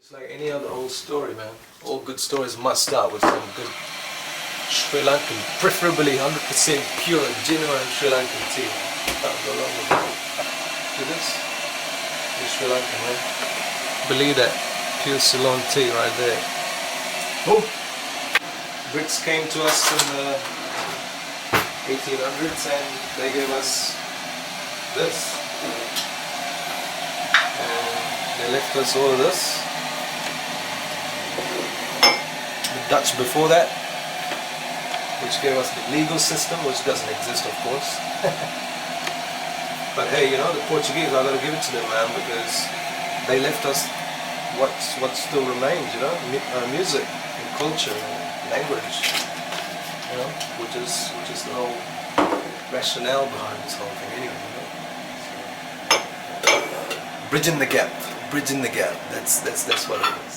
It's like any other old story, man. All good stories must start with some good Sri Lankan, preferably 100% pure and genuine Sri Lankan tea. Can't go wrong with that. Look at this. It's Sri Lankan, man. Believe that. Pure Ceylon tea right there. Boom! Brits came to us in the 1800s and they gave us this. And they left us all of this. The Dutch before that, which gave us the legal system, which doesn't exist, of course. But hey, you know, the Portuguese, I gotta give it to them, man, because they left us what still remains, you know, music and culture and language, you know, which is the whole rationale behind this whole thing, anyway. You know? Bridging the gap. That's what it is.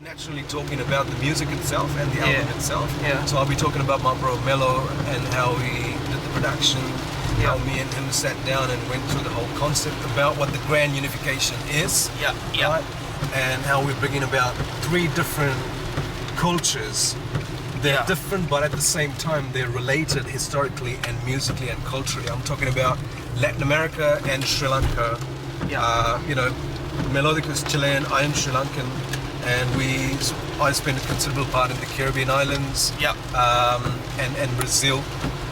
Naturally talking about the music itself and the album itself. Yeah. So I'll be talking about my bro Mello and how he did the production, how me and him sat down and went through the whole concept about what the Grand Unification is. Right? And how we're bringing about three different cultures. They're different, but at the same time they're related historically and musically and culturally. I'm talking about Latin America and Sri Lanka. You know, Melodic is Chilean, I am Sri Lankan. And I spent a considerable part in the Caribbean islands and Brazil.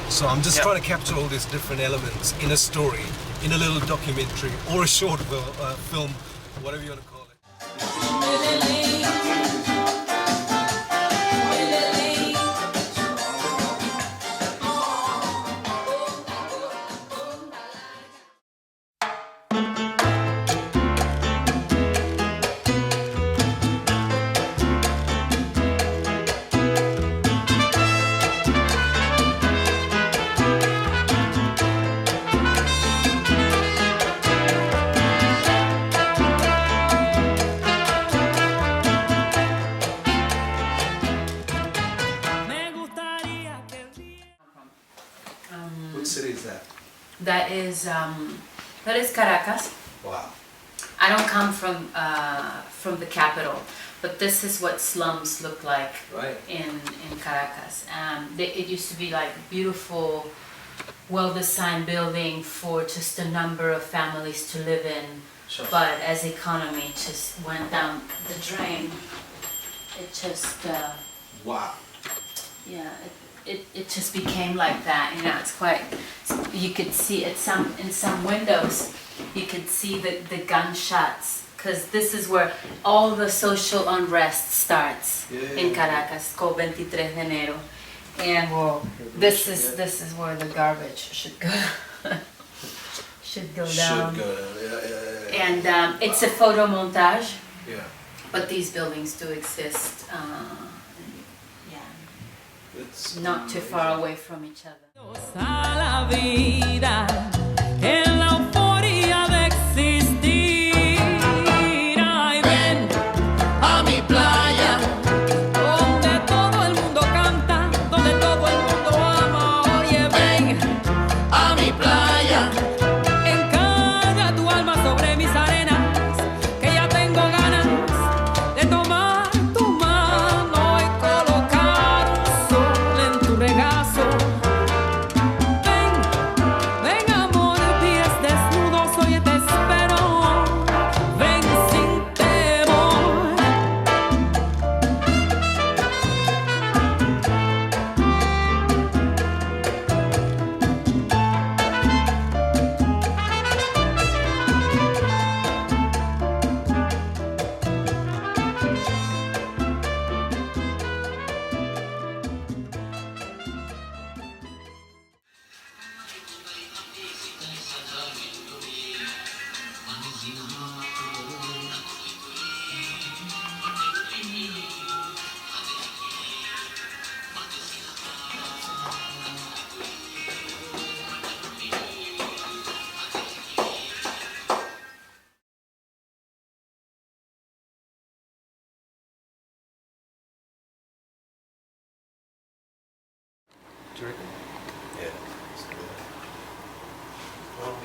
So I'm just trying to capture all these different elements in a story, in a little documentary or a short film, whatever you want to call it. What city is that? That is Caracas. Wow. I don't come from the capital, but this is what slums look like in Caracas. It used to be like beautiful, well-designed building for just a number of families to live in. Sure. But as the economy just went down the drain, it just wow. Yeah. It just became like that, you know. It's quite. You could see it in some windows. You could see the gunshots, because this is where all the social unrest starts in Caracas, called 23 de enero, and this is where the garbage should go. should go down. Yeah. And it's a photo montage. Yeah. But these buildings do exist. It's not too far away from each other. Ven, amor.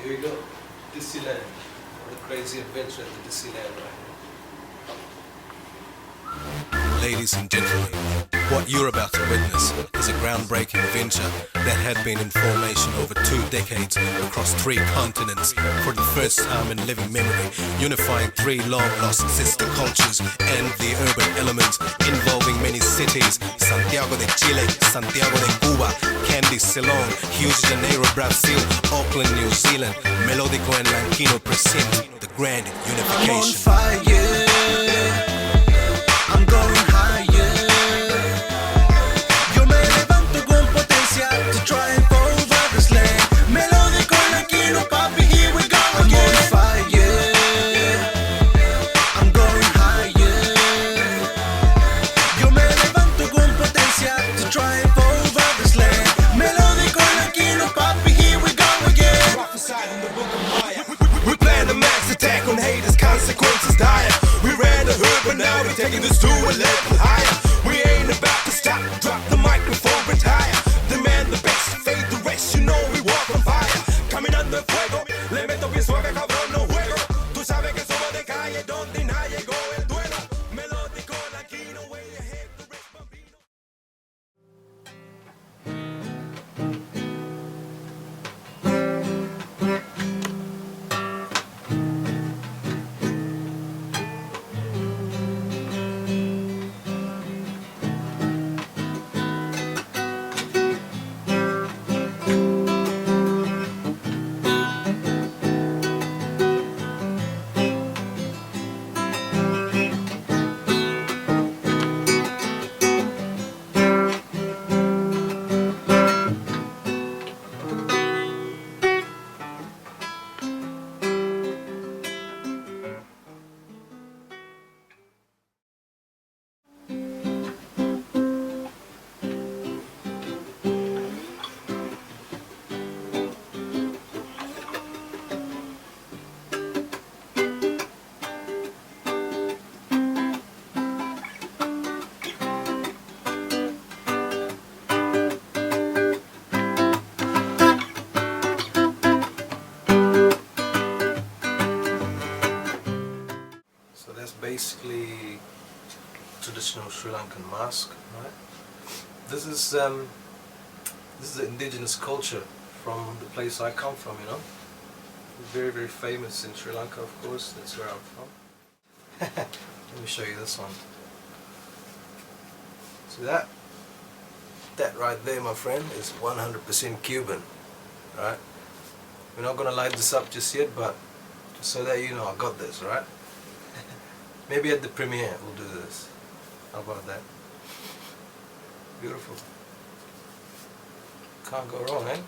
Here we go. Disneyland. The crazy adventure at the Disneyland right here. Ladies and gentlemen, what you're about to witness is a groundbreaking venture that had been in formation over 2 decades across 3 continents for the first time in living memory, unifying 3 long-lost sister cultures and the urban elements involving many cities: Santiago de Chile, Santiago de Cuba, Candy, Ceylon, Rio de Janeiro, Brazil, Auckland, New Zealand. Melodico and Lankino present the Grand Unification. I'm on fire. I'm going higher. Yo me levanto con potencia to triumph over this land. Melodico Lankino, papi, here we go again. I'm on fire. I'm going higher. Yo me levanto con potencia to triumph over this land. Melodico Lankino, papi, here we go again. Prophesied in the book of Maya. We plan a mass attack on haters, consequences dire. We ran the hood, but now we're taking this to a level higher. We ain't about to stop, drop the microphone, retire. Demand the best, fade the rest, you know we walk on fire. Caminando en fuego, le meto bien suave, cabrón, no juego. Tú sabes que somos de calle, donde nadie llegó el duelo. Melódico, Lankino, way ahead, the rest bambino. Basically traditional Sri Lankan mask, right? This is the indigenous culture from the place I come from, you know. Very, very famous in Sri Lanka, of course. That's where I'm from. Let me show you this one. See that? That right there, my friend, is 100% Cuban, right? We're not gonna light this up just yet, but just so that you know, I got this, right? Maybe at the premiere we'll do this. How about that? Beautiful. Can't go wrong, eh?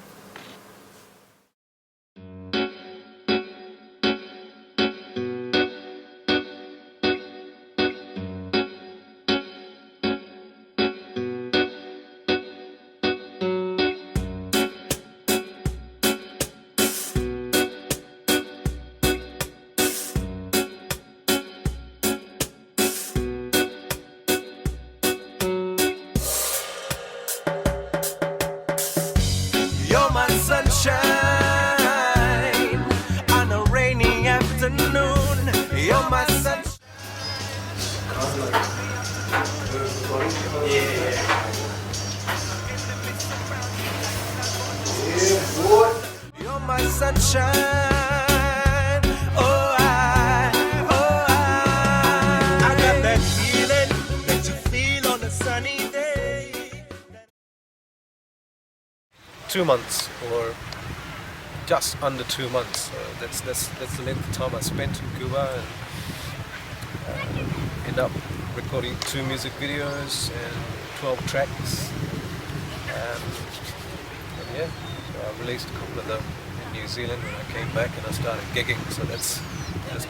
Sunshine on a rainy afternoon. You're my sunshine. Yeah, boy. You're my sunshine. Oh, I got that feeling that you feel on a sunny day. 2 months, or just under 2 months. That's the length of time I spent in Cuba, and end up recording 2 music videos and 12 tracks. And yeah, so I released a couple of them in New Zealand when I came back and I started gigging. So that's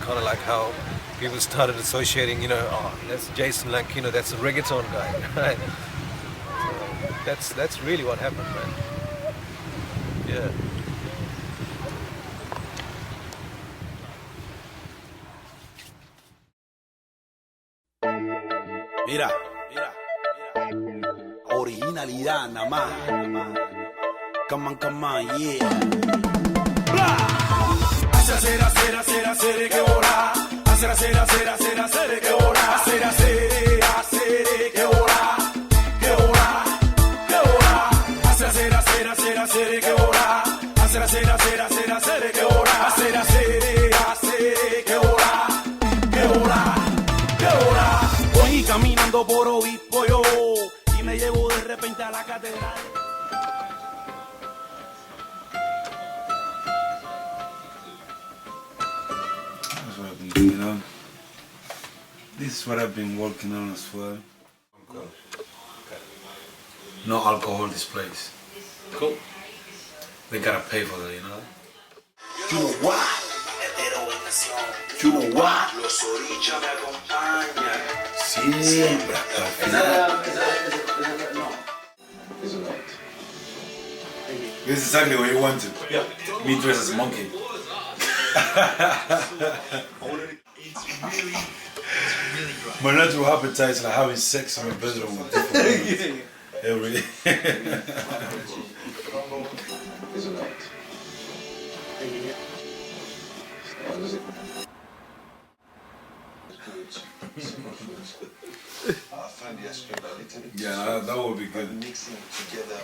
kind of like how people started associating, you know, oh, that's Jason Lankino, that's a reggaeton guy, right? So that's really what happened, man. Yeah. Mira, originalidad nada más. Come on, yeah. Blah. hacer, hacer, hacer, hacer, que hora. Hacer, hacer, hacer, hacer, hacer, que hora. Hacer, hacer, hacer, que hora. Que hora, que hora. Hacer, hacer, hacer, hacer, hacer, que hora. Hacer, hacer, hacer, hacer, hacer, que hora. Hacer, hacer, hacer, que hora. Que hora, que hora. Voy caminando por Obispo yo y me llevo de repente a la catedral. You know, this is what I've been working on as well. No alcohol this place. Cool. They gotta pay for that, you know? You know what? You know what? Los orillas me acompañan. Siempre hasta el final. This is exactly what you wanted. Yeah. Me dressed as a monkey. My natural appetite is like having sex in my bedroom with different every. Yeah, that would be good.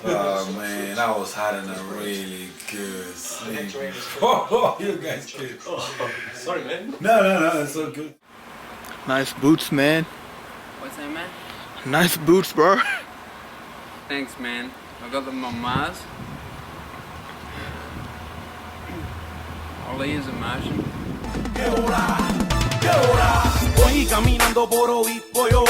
Oh man, I was having a really good sleep. Oh, you guys good. Sorry, man. No, it's so good. Nice boots, man. What's that, man? Nice boots, bro. Thanks, man. I got them on Mars. All is immersion. ¿Qué hora? ¿Qué hora? Voy caminando por Obispo yo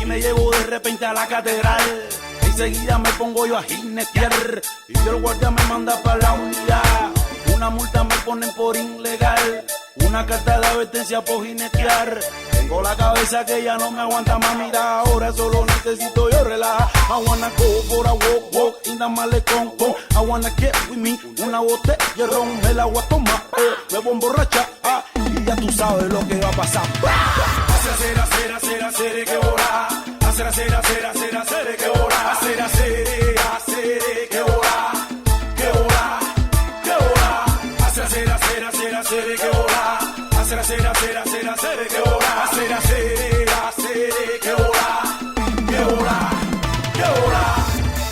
y me llevo de repente a la catedral. Enseguida me pongo yo a jinetear y el guardia me manda para la unidad. Una multa me ponen por ilegal, una carta de advertencia por jinetear. Tengo la cabeza que ya no me aguanta más, mira, ahora solo necesito yo relajar. I wanna go for a walk in the malecón. I wanna get with me, una botella de ron, me la voy a tomar, me voy a emborrachar, y ya tú sabes lo que va a pasar. Hacer, hacer, hacer, hacer, que hora. Hacer, hacer, hacer, hacer, hacer, que hora. Hacer, hacer, hacer, que hora. Que hora, que hora. Hacer, hacer, hacer, hacer, hacer, que hora. Hacer, hacer, hacer, hacer, hacer, que hora. Hacer, hacer, hacer, que hora. Que hora, que hora.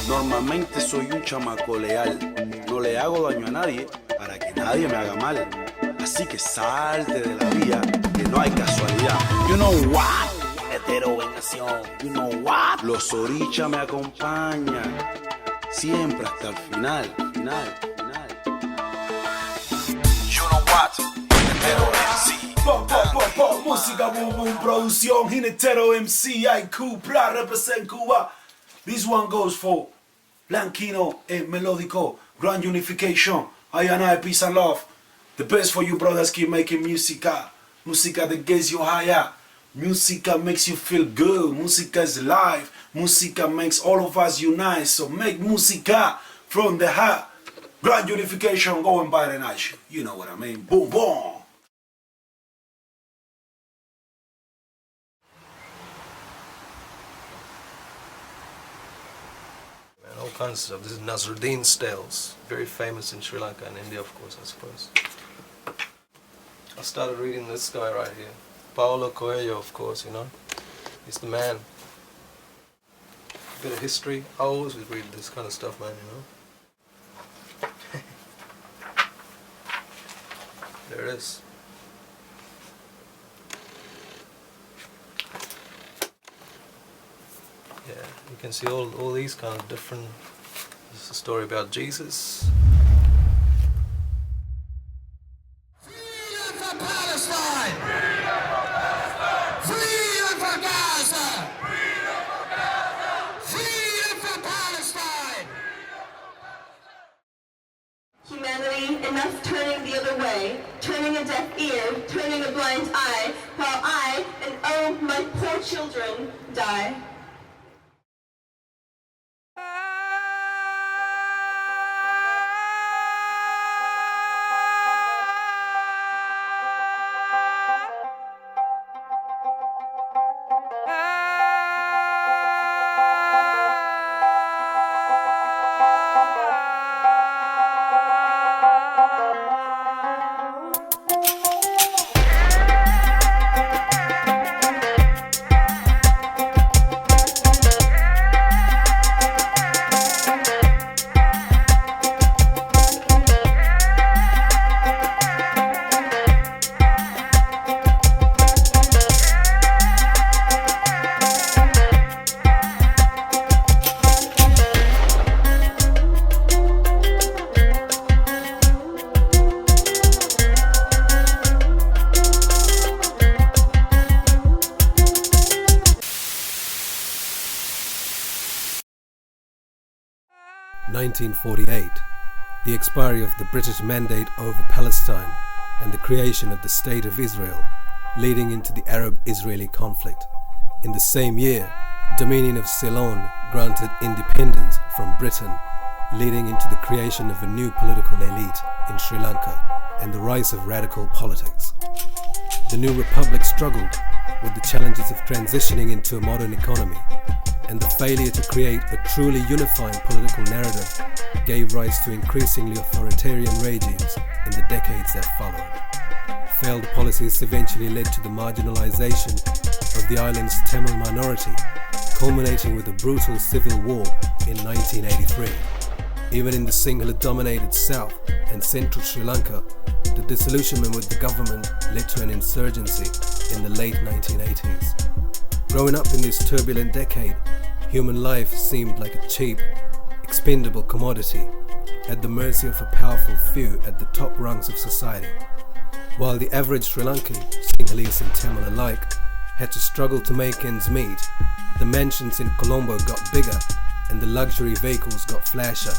Normalmente soy un chamaco leal. No le hago daño a nadie para que nadie me haga mal. Así que salte de la vía, que no hay casualidad. You know what? Jinetero en acción. You know what? Los orillas me acompañan. Siempre hasta el final, final, final. You know what? Jinetero MC. Música boom boom producción. Jinetero MC. IQ, pra, represent Cuba. This one goes for Lankino and Melodico. Grand Unification. I and I, peace and love. The best for you brothers, keep making musica. Musica that gets you higher. Musica makes you feel good. Musica is life. Musica makes all of us unite. So make musica from the heart. Grand Unification going by the night. You know what I mean. Boom, boom. All kinds of stuff. This is Nasruddin Stales. Very famous in Sri Lanka and India, of course, I suppose. I started reading this guy right here. Paulo Coelho, of course, you know. He's the man. A bit of history. I always would read this kind of stuff, man, you know. There it is. Yeah, you can see all these kind of different. This is a story about Jesus. Freedom for Palestine! Freedom for Gaza! Freedom for Palestine! Humanity, enough turning the other way, turning a deaf ear, turning a blind eye, while I, and oh, my poor children, die. 1948, the expiry of the British mandate over Palestine and the creation of the State of Israel, leading into the Arab-Israeli conflict. In the same year, Dominion of Ceylon granted independence from Britain, leading into the creation of a new political elite in Sri Lanka and the rise of radical politics. The new republic struggled with the challenges of transitioning into a modern economy, and the failure to create a truly unifying political narrative gave rise to increasingly authoritarian regimes in the decades that followed. Failed policies eventually led to the marginalization of the island's Tamil minority, culminating with a brutal civil war in 1983. Even in the Sinhala-dominated South and Central Sri Lanka, the disillusionment with the government led to an insurgency in the late 1980s. Growing up in this turbulent decade, human life seemed like a cheap, expendable commodity at the mercy of a powerful few at the top rungs of society. While the average Sri Lankan, Sinhalese and Tamil alike, had to struggle to make ends meet, the mansions in Colombo got bigger and the luxury vehicles got flashier.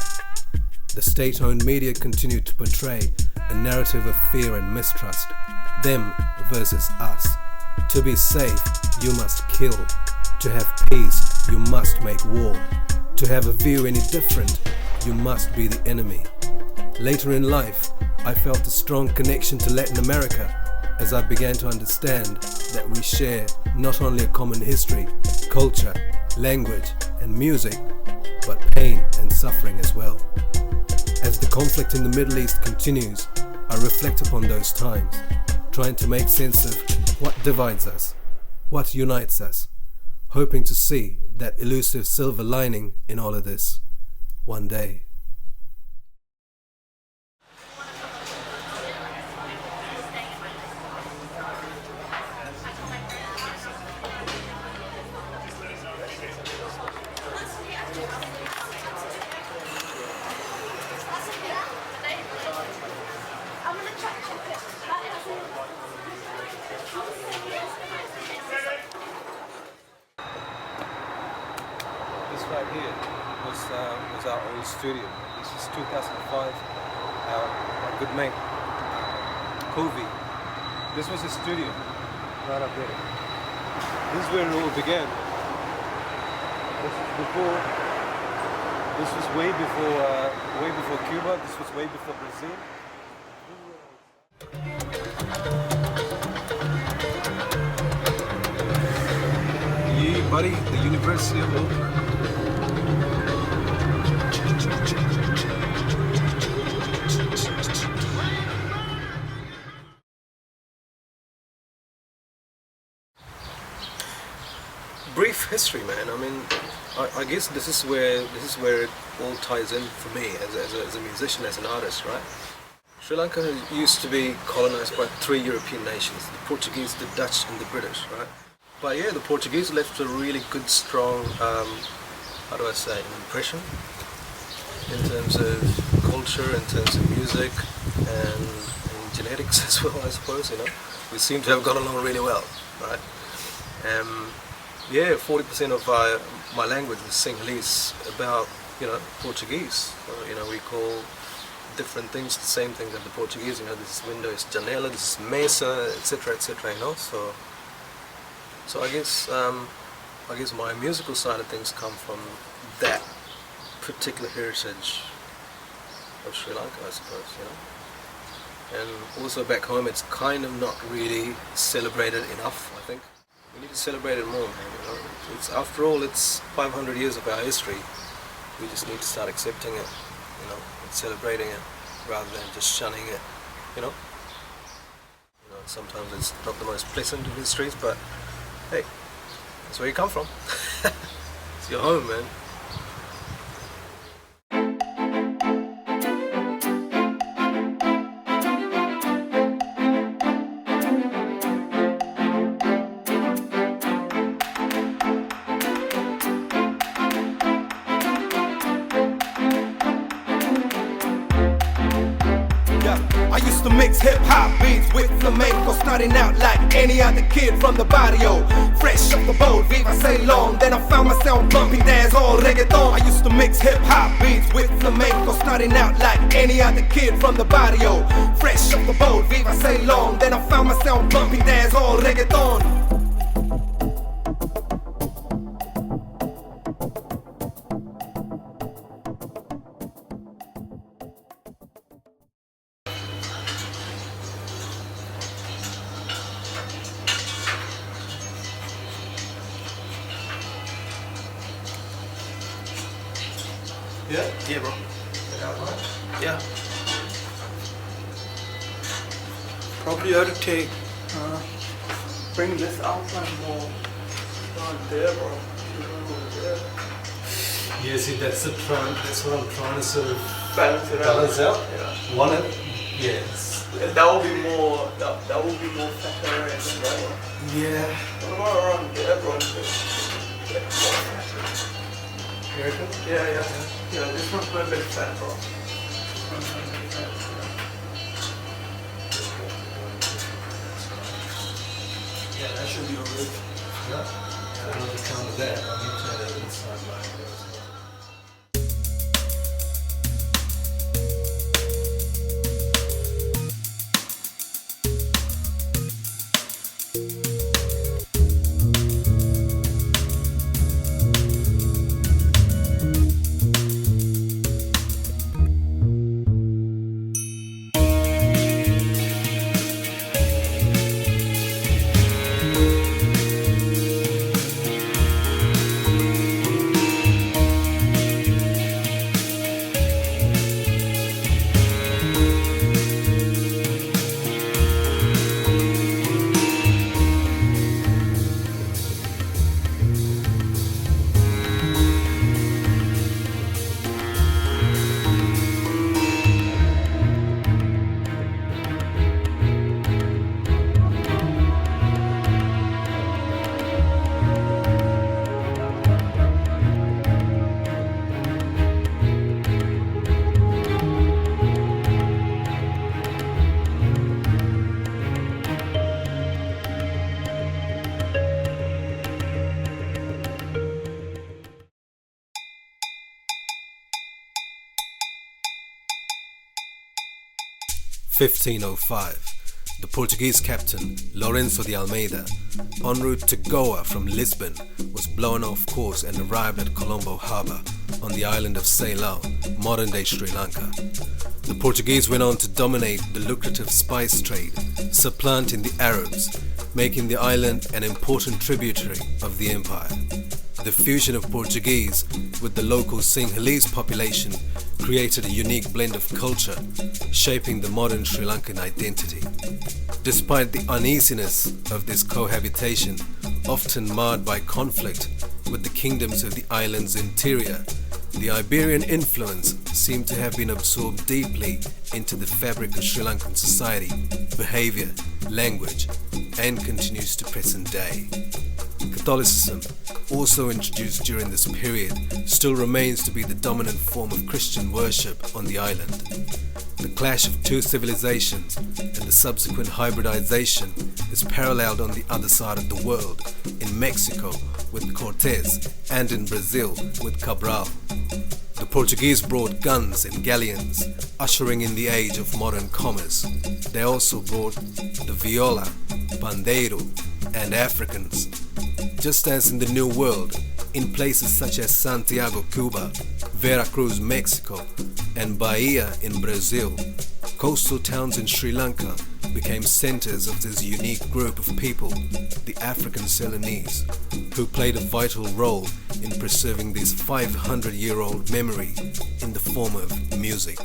The state-owned media continued to portray a narrative of fear and mistrust, them versus us. To be safe, you must kill. To have peace, you must make war. To have a view any different, you must be the enemy. Later in life, I felt a strong connection to Latin America as I began to understand that we share not only a common history, culture, language, and music, but pain and suffering as well. As the conflict in the Middle East continues, I reflect upon those times, trying to make sense of what divides us, what unites us, hoping to see that elusive silver lining in all of this one day. This right here was our old studio. This is 2005. Our good mate, Kovi. This was his studio, right up there. This is where it all began. This was way before Cuba. This was way before Brazil. Yeah, buddy, the University of Oakland. Brief history, man. I mean, I guess this is where it all ties in for me as a musician, as an artist, right? Sri Lanka used to be colonized by 3 European nations: the Portuguese, the Dutch, and the British, right? But yeah, the Portuguese left a really good, strong, how do I say, impression in terms of culture, in terms of music, and genetics as well, I suppose. You know, we seem to have got along really well, right? Yeah, 40% of my language is Sinhalese, about, you know, Portuguese. You know, we call different things the same things as the Portuguese. You know, this window is janela, this is mesa, etc., etc. You know, so I guess my musical side of things come from that particular heritage of Sri Lanka, I suppose. You know, and also back home, it's kind of not really celebrated enough, I think. We need to celebrate it more, man, you know. It's, after all, it's 500 years of our history. We just need to start accepting it, you know, and celebrating it rather than just shunning it, you know. You know, sometimes it's not the most pleasant of histories, but hey, that's where you come from. It's your home, man. I used to mix hip-hop beats with flamenco, starting out like any other kid from the barrio. Fresh off the boat, viva Ceylon. Then I found myself bumping dance all reggaeton. I used to mix hip-hop beats with flamenco, starting out like any other kid from the barrio. Fresh off the boat, viva Ceylon. Then I found myself bumping dance all reggaeton. Yeah? Yeah, bro. Yeah. Probably ought to take, bring this outline more on there, bro. Yeah, see, that's what I'm trying to sort of Balance it out. Yeah. Want it? Yes. That will be more, that will be more fatter and that one. Yeah. What about around there, bro? Get more fatter. You reckon? Yeah. Yeah, this one's quite a bit fat, bro. Yeah, that should be alright. Yeah. I don't count with that. I need to have that inside line there as well. (1505), the Portuguese captain Lourenço de Almeida, en route to Goa from Lisbon, was blown off course and arrived at Colombo harbour on the island of Ceylon, modern-day Sri Lanka. The Portuguese went on to dominate the lucrative spice trade, supplanting the Arabs, making the island an important tributary of the empire. The fusion of Portuguese with the local Sinhalese population created a unique blend of culture, shaping the modern Sri Lankan identity. Despite the uneasiness of this cohabitation, often marred by conflict with the kingdoms of the island's interior, the Iberian influence seemed to have been absorbed deeply into the fabric of Sri Lankan society, behavior, language, and continues to present day. Catholicism, also introduced during this period, still remains to be the dominant form of Christian worship on the island. The clash of two civilizations and the subsequent hybridization is paralleled on the other side of the world, in Mexico with Cortés and in Brazil with Cabral. The Portuguese brought guns and galleons, ushering in the age of modern commerce. They also brought the viola, pandeiro, and Africans. Just as in the New World, in places such as Santiago, Cuba, Veracruz, Mexico, and Bahia in Brazil, coastal towns in Sri Lanka became centers of this unique group of people, the African Ceylonese, who played a vital role in preserving this 500-year-old memory in the form of music.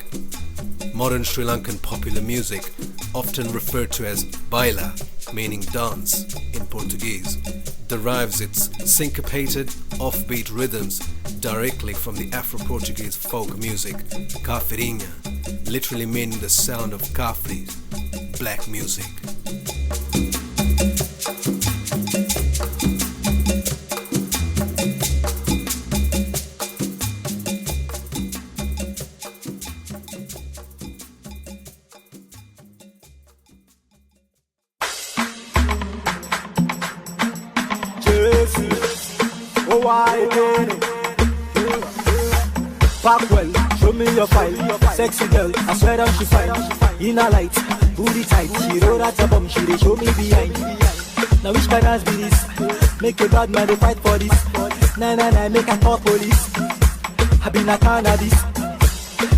Modern Sri Lankan popular music, often referred to as baila, meaning dance in Portuguese, derives its syncopated, offbeat rhythms directly from the Afro-Portuguese folk music, cafrinha, literally meaning the sound of cafres, black music. Kerewa again. Back well, show me your file. Sexy girl, I swear that she fine. In a light, booty tight. She roll at a bum, she dey show me behind. Now which kind of be this? Make a bad man dey fight for this. Nah, make a call police. I been a cannabis.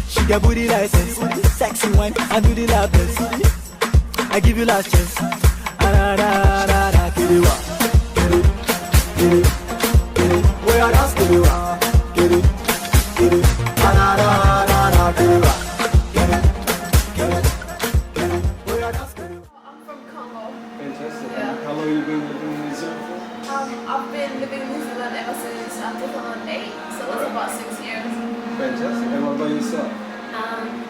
She get booty license. Sexy wine, I do the lap dance. I give you last chance. Kerewa, Kerewa, where I dance Kerewa, Kerewa, Kerewa, Kerewa, where I dance Kerewa. I'm from Congo. Fantastic. Yeah. How long have you been living in New Zealand for? I've been living in New Zealand ever since 2008, so that's about 6 years. Fantastic. And what about yourself?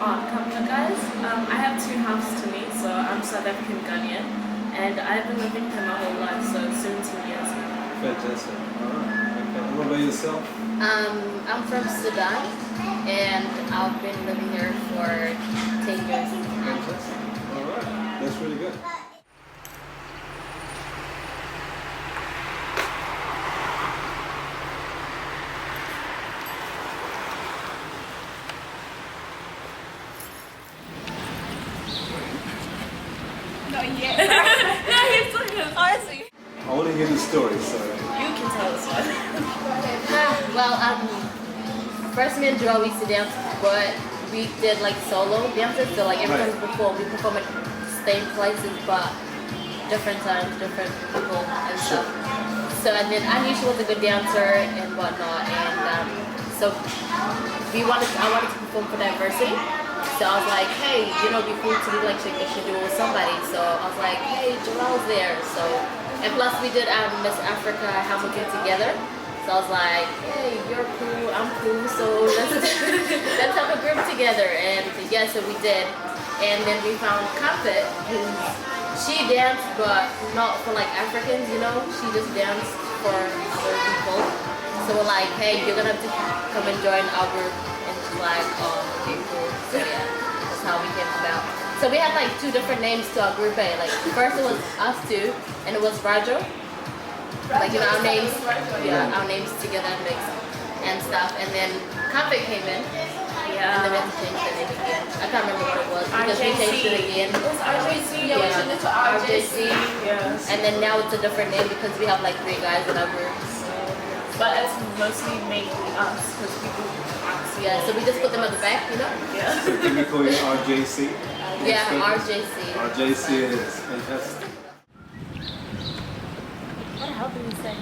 Come here guys. I have 2 halves to me, so I'm South African Ghanaian, and I've been living here my whole life, so 17 years now. Fantastic. Alright. Okay. And what about yourself? I'm from Sudan, and I've been living here for 10 years. Fantastic. Alright. That's really good. Not yet. No, he's looking. Honestly. I want to hear the story, so. You can tell us one. Well, first me and Joel used to dance, but we did like solo dances, so like every time we perform at same places, but different times, different people and stuff. So and then I knew she was a good dancer and whatnot, and so I wanted to perform for diversity. So I was like, hey, you know, it'd be cool to do like Shake the Schedule with somebody. So I was like, hey, Joel's there. So, and plus we did Miss Africa Hamilton together. So I was like, hey, you're cool, I'm cool, so let's have a group together. And yeah, so we did. And then we found Comfort, who she danced, but not for like Africans, you know. She just danced for other people. So we're like, hey, you're gonna have to come and join our group. And she's like, oh, okay, cool. So yeah, that's how we came about. So we had like 2 different names to our group. Like first it was us 2, and it was Rajo. Like, you know, our names, our names together mixed and stuff. And then Comfort came in. Yeah. And then we had to change the name again. I can't remember what it was because we changed it again. It was RJC. Yeah, we changed it to RJC. Yes. And then now it's a different name because we have like 3 guys in our group. But it's mostly mainly us, because people ask. Yeah, so we just put them at the back, you know? Yeah. So can we call you RJC? Yeah, RJC. RJC it is. Fantastic. What the hell did he say?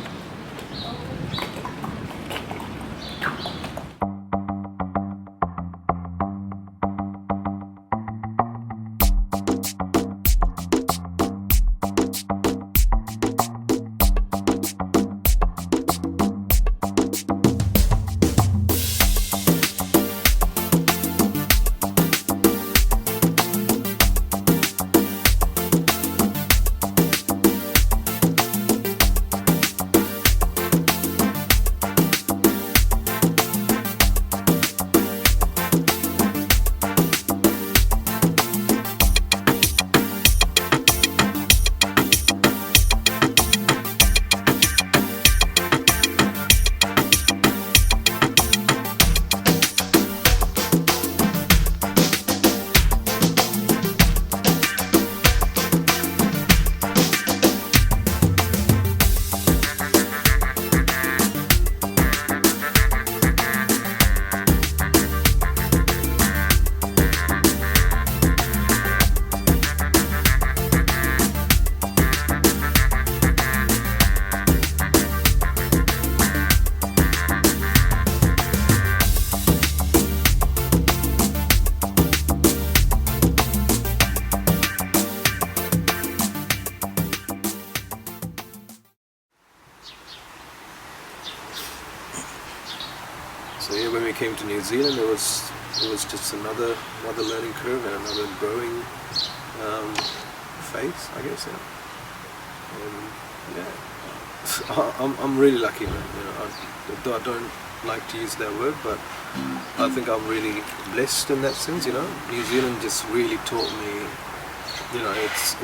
So yeah, when we came to New Zealand, it was just another learning curve and another growing phase, I guess. And I'm really lucky, man. You know, I don't like to use that word, but I think I'm really blessed in that sense. You know, New Zealand just really taught me. You know, it's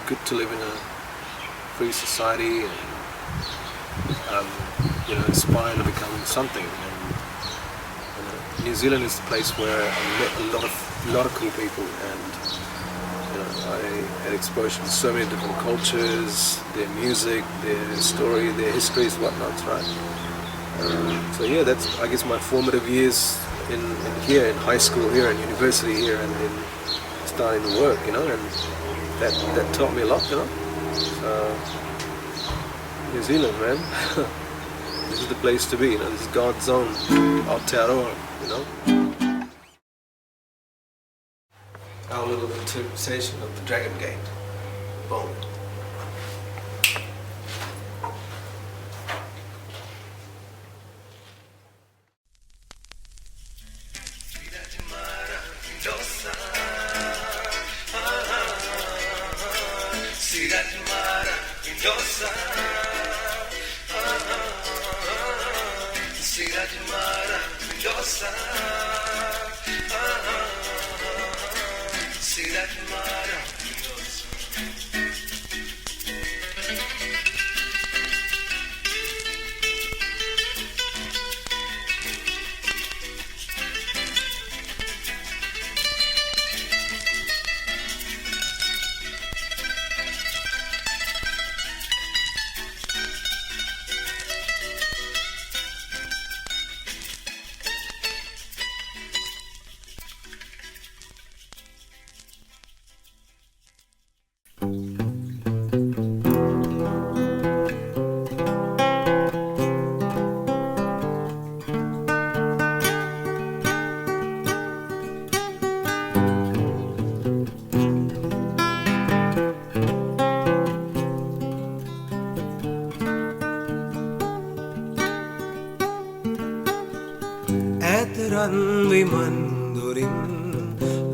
good to live in a free society, and aspire to become something. And New Zealand is the place where I met a lot of cool people, and I had exposure to so many different cultures, their music, their story, their histories, whatnot, right? So yeah, that's I guess my formative years in here, in high school here, and university here, and then starting to work, and that taught me a lot, So, New Zealand, man, this is the place to be, this is God's own Aotearoa, Our little interpretation of the Dragon Gate. Boom.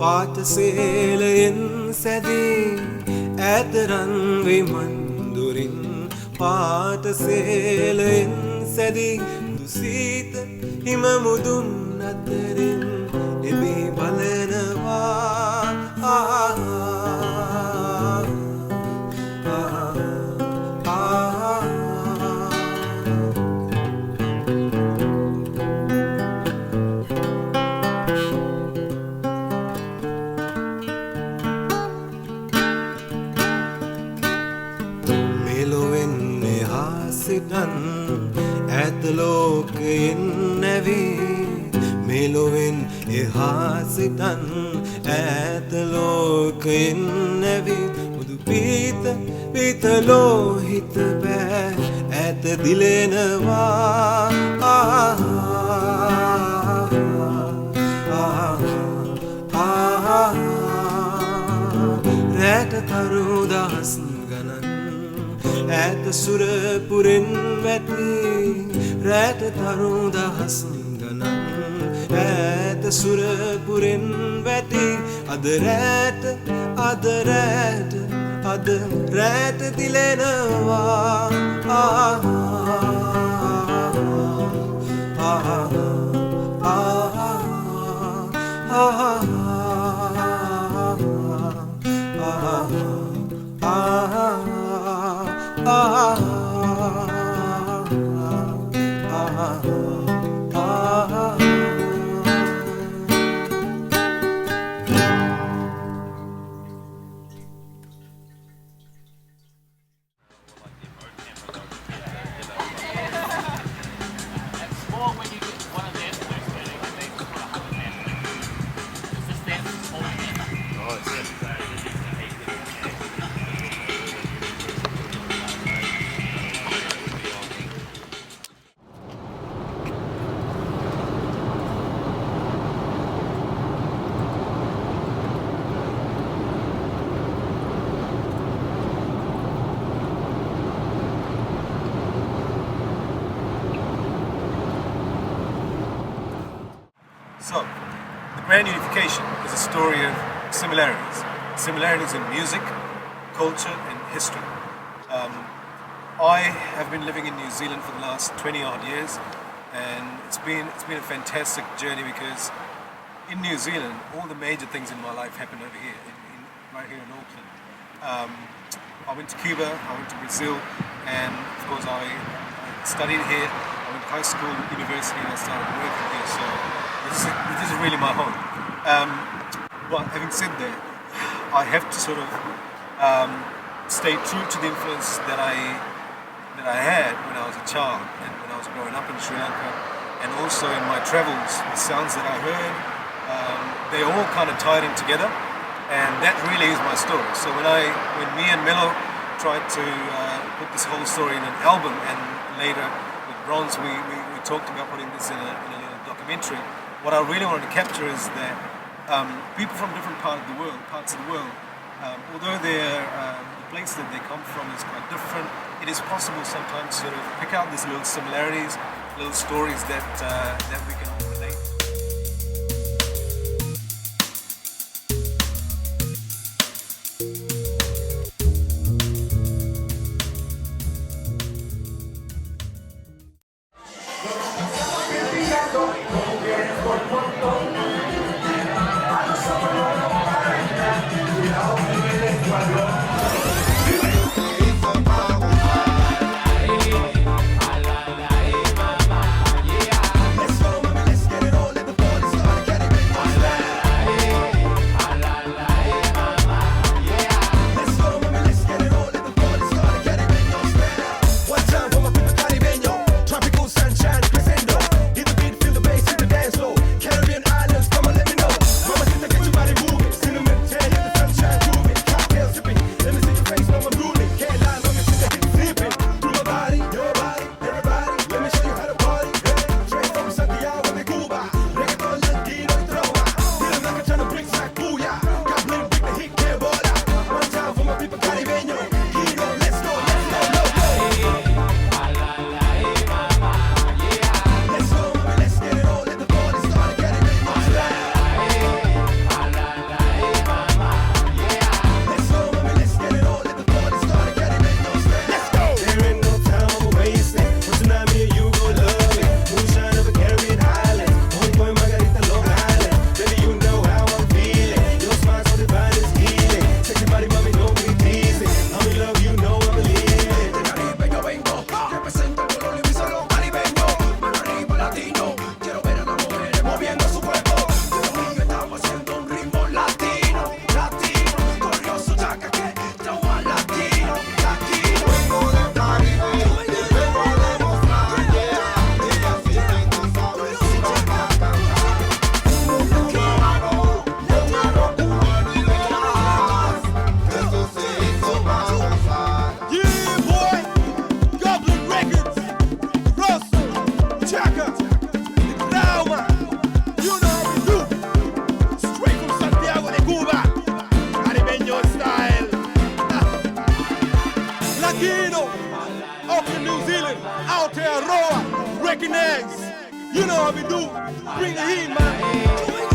පාටසේලයෙන් සැදී ඈත රන්වේ මන්දුරින් පාටසේලයෙන් සැදී දුසීත හිම මුදුන් අතරින් එබී බලනවා ඈත ලෝකයෙන් නැවී මෙලොවෙන් එහා සිතන් ඈත ලෝකයෙන් නැවී මුදු පීත පීත ලෝහිත බෑ ඈත දිලෙනවා රැට තරු දහස් ඈත සුරපුරෙන් වැටි රැට තරු දහස් ගණන් ඈත සුරපුරෙන් වැටි අද රැට දිලෙනවා So, the Grand Unification is a story of similarities. Similarities in music, culture and history. I have been living in New Zealand for the last 20 odd years, and it's been a fantastic journey because in New Zealand all the major things in my life happened over here, right here in Auckland. I went to Cuba, I went to Brazil, and of course I studied here, went to high school, university, and I started working here. So this is really my home. But having said that, I have to sort of stay true to the influence that I had when I was a child and when I was growing up in Sri Lanka, and also in my travels, the sounds that I heard, they all kind of tied in together, and that really is my story. So when me and Melo tried to put this whole story in an album, and later with Bronz we talked about putting this in a little documentary, what I really wanted to capture is that people from different parts of the world, although the place that they come from is quite different, it is possible sometimes to sort of pick out these little similarities, little stories that we can all relate to. Lankino, up in New Zealand, out here raw, breaking eggs. You know how we do. Bring the heat, man.